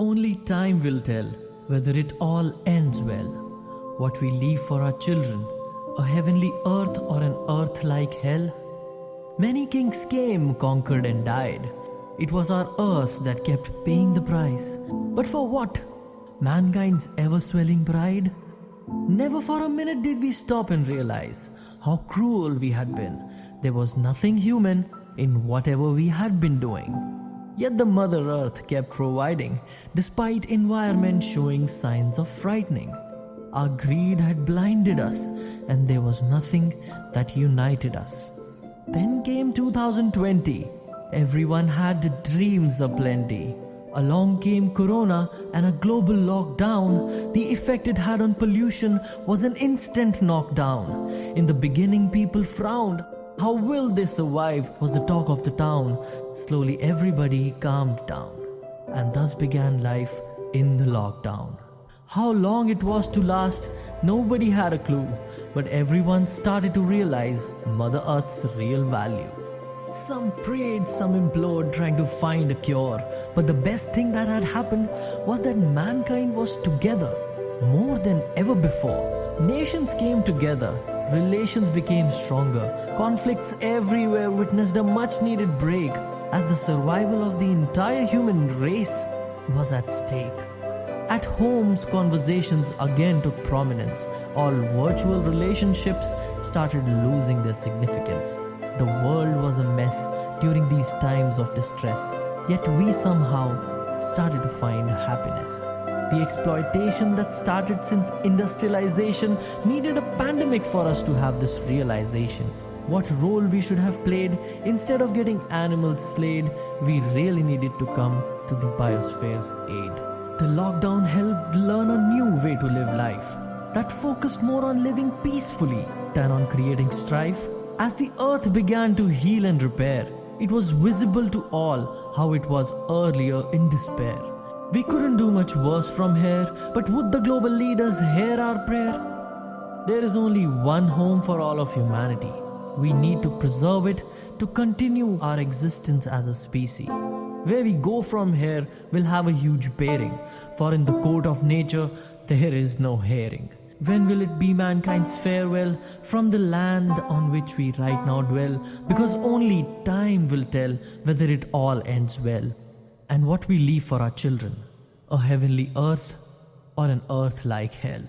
Only time will tell whether it all ends well. What we leave for our children, a heavenly earth or an earth like hell? Many kings came, conquered and died. It was our earth that kept paying the price. But for what? Mankind's ever-swelling pride? Never for a minute did we stop and realize how cruel we had been. There was nothing human in whatever we had been doing. Yet the Mother Earth kept providing, despite environment showing signs of frightening. Our greed had blinded us, and there was nothing that united us. Then came 2020. Everyone had dreams aplenty. Along came Corona and a global lockdown. The effect it had on pollution was an instant knockdown. In the beginning, people frowned. How will they survive was the talk of the town. Slowly everybody calmed down, and thus began life in the lockdown. How long it was to last, nobody had a clue, but everyone started to realize Mother Earth's real value. Some prayed, some implored, trying to find a cure. But the best thing that had happened was that mankind was together more than ever before. Nations came together, relations became stronger, conflicts everywhere witnessed a much needed break as the survival of the entire human race was at stake. At homes, conversations again took prominence. All virtual relationships started losing their significance. The world was a mess during these times of distress, yet we somehow started to find happiness. The exploitation that started since industrialization needed a pandemic for us to have this realization. What role we should have played instead of getting animals slayed, we really needed to come to the biosphere's aid. The lockdown helped learn a new way to live life that focused more on living peacefully than on creating strife. As the earth began to heal and repair, it was visible to all how it was earlier in despair. We couldn't do much worse from here, but would the global leaders hear our prayer? There is only one home for all of humanity. We need to preserve it to continue our existence as a species. Where we go from here will have a huge bearing, for in the court of nature there is no hearing. When will it be mankind's farewell from the land on which we right now dwell? Because only time will tell whether it all ends well. And what we leave for our children, a heavenly earth or an earth like hell.